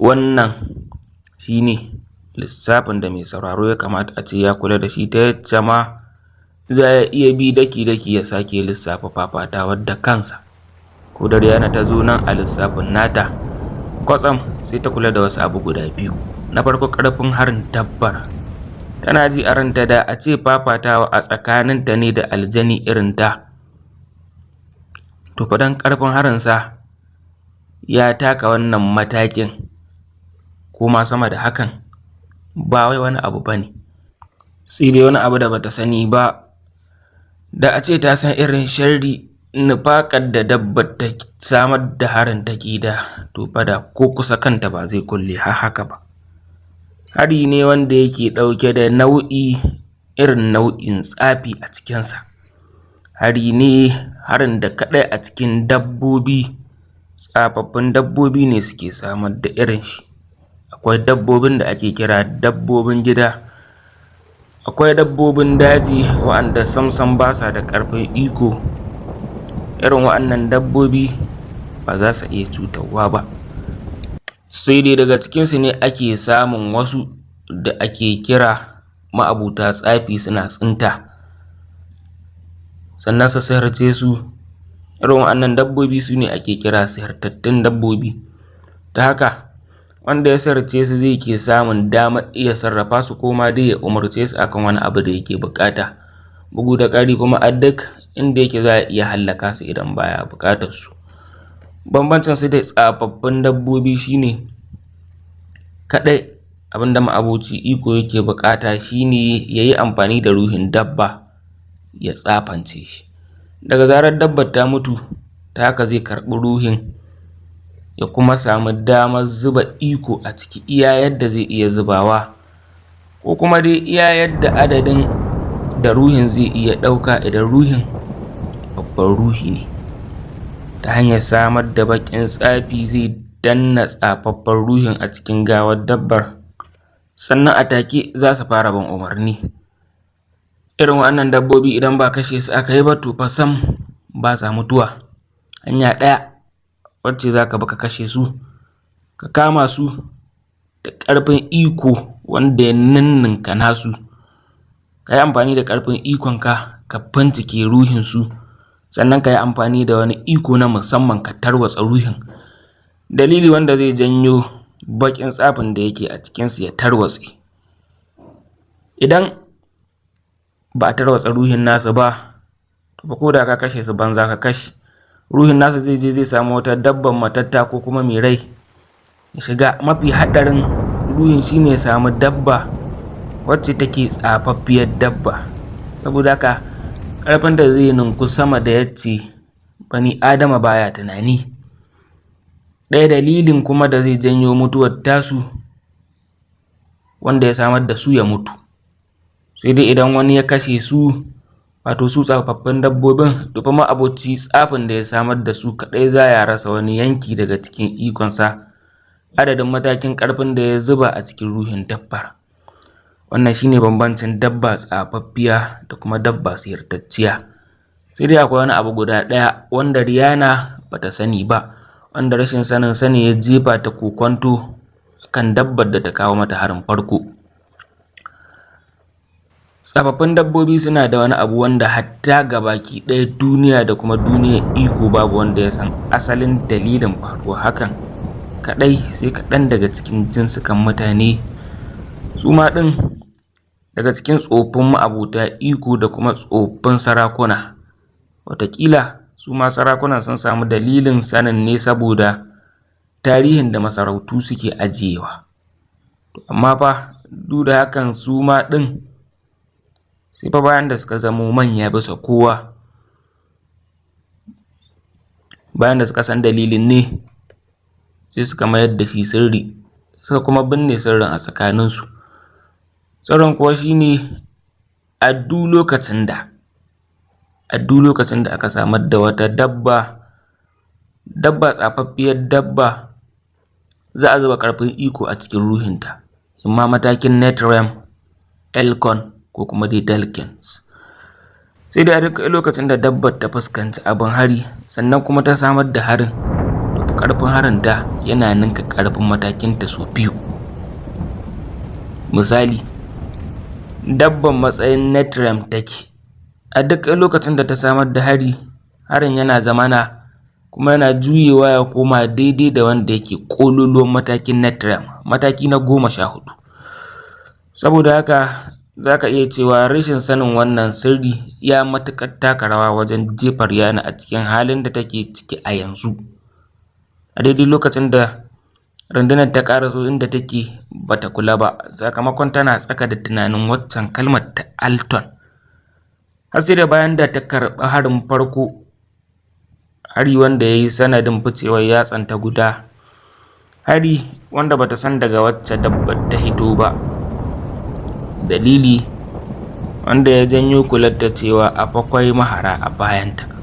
Wannan shine lissafin da mai sauraro ya kamata a ce ya kula da shi, ta yacce ma za ya iya bi daki-daki ya sake lissafa fafatawar da kansa. Ko da Riyana ta zo nan a lissafin nata, kwatsam sai ta kula da wasu abu guda biyu. Na farko, ƙarfin harin dabbar. Tana ji a ranta da a ce fafatawa a tsakaninta ne da aljani irin ta, to fa dan ƙarfin harinsa ya taka wannan matakin ko ma sama da hakan, ba wai wani abu bane, sai dai wani abu da bata sani ba. Da a ce ta san irin sharri nufaƙar da dabbar ta samar da harin take da, to fa da ko kusa kanta ba zai kulle har haka ba. Hari ne wanda yake ɗauke da nau'i irin nau'in tsafi a cikinsa. Hari ne harin da kaɗai a cikin dabbobi, tsafaffin dabbobi ne suke samar da irin shi. Akwai dabbobin da ake kira dabbobin gida, akwai dabbobin daji wa'anda samsam ba sa da ƙarfin iko. Irin wa'annan dabbobi ba za su iya cutarwa ba, sai dai daga cikinsu ne ake samun wasu da ake kira ma'abuta tsafi suna tsinta sannan su sihirce su. Irin wa'annan dabbobi su ne ake kira sihirtattun dabbobi. Ta haka wanda ya sihirce su zai ke samun damar iya sarrafa su ko ma dai ya umarce su akan wani abu da yake buƙata. Bugu da ƙari kuma a duk inda yake za a iya hallaka su idan baya buƙatar su. Bambancin su da tsafaffin dabbobi shine kaɗai abinda ma'aboci iko yake buƙata shine yayi amfani da ruhin dabba ya tsafance shi. Daga zarar dabbar ta mutu, ta haka zai karɓi ruhin ya kuma samu damar zuba iko a ciki iya yadda zai iya zubawa, ko kuma dai iya yadda adadin da ruhin zai iya ɗauka idan ruhin babban ruhi ne. Ta hanyar samar da baƙin tsafi zai danna tsafaffen ruhin a cikin gawar dabbar, sannan a take za su fara bin umarni. Irin wannan dabbobi idan ba kashe su aka yi ba, to fa sam ba sa mutuwa. Hanya ɗaya wacce za ka bi ka kashe su, ka kama su da ƙarfin iko wanda ya ninninka nasu. Ka yi amfani da ƙarfin ikonka ka bincike ruhinsu, sannan ka yi amfani da wani iko na musamman ka tarwatsa ruhin. Dalili wanda zai janyo baƙin tsafin da yake a cikinsu ya tarwatse. Idan ba a tarwatsa ruhin nasu ba, to fa ko da ka kashe su banza ka kashe. Ruhin nasu zai je zai samu wata dabban matatta ko kuma mai rai ya shiga. Mafi haɗarin ruhin shine ya samu dabba wacce take tsafaffiyar dabba, saboda haka ƙarfin da zai ninku sama da yacce bani adama baya tunani. Ɗaya dalilin kuma da zai janyo mutuwar tasu, wanda ya samar da su ya mutu. Sai dai idan wani ya kashe su, wato su tsafaffin dabbobin, to fa ma'aboci tsafin da ya samar da su kaɗai za ya rasa wani yanki daga cikin ikonsa, adadin matakin ƙarfin da ya zuba a cikin ruhin dabbar. Wannan shine bambancin dabba tsafaffiya da kuma dabba sihirtacciya. Sai dai akwai wani abu guda ɗaya wanda Riyana bata sani ba, wanda rashin sanin sa ne ya jefa ta kokwanto kan dabbar da ta kawo mata harin farko. Tsafaffin dabbobi suna da wani abu wanda hatta gabaki ɗaya duniya da kuma duniyar iko babu wanda ya san asalin dalilin faruwar hakan, kaɗai sai kaɗan daga cikin jinsukan mutane, su ma ɗin daga cikin tsoffin ma'abuta iko da kuma tsoffin sarakuna. Wataƙila su ma sarakunan sun samu dalilin sanin ne saboda tarihin da masarautu suke ajiyewa. Amma fa duk da hakan su ma ɗin sai fa bayan da suka zamo manya bisa kowa, bayan da suka san dalilin ne, sai suka mayar da shi sirri, suka kuma binne sirrin a tsakaninsu. Sirrin kuwa shine a duk lokacin da aka samar da wata dabba tsafaffiyar dabba, za a zuba ƙarfin iko a cikin ruhinta, imma matakin Netrem, Elkon ko kuma dai Dalkins. Sai dai a duk lokacin da dabbar ta fuskanci abin hari sannan kuma ta samar da harin, to ƙarfin harin da yana ninka ƙarfin matakinta sau 2. Misali, dabban matsayin Netrem take, a duk lokacin da ta samar da hari, harin yana zamana kuma yana juyewa ya koma daidai da wanda yake ƙololuwan matakin Netrem, mataki na 14. Saboda haka za ka iya cewa rashin sanin wannan sirri ya matuƙar taka rawa wajen jefa Rihanna a cikin halin da take ciki a yanzu. A daidai lokacin da rundunar ta ƙaraso inda take bata kula ba, sakamakon tana tsaka da tunanin waccan kalmar ta Alton. Har sai da bayan da ta karɓi harin farko, hari wanda ya yi sanadin ficewar yatsanta guda, hari wanda bata san daga wacce dabbar ta hito ba, dalili wanda ya janyo kular da cewa akwai mahara a bayanta.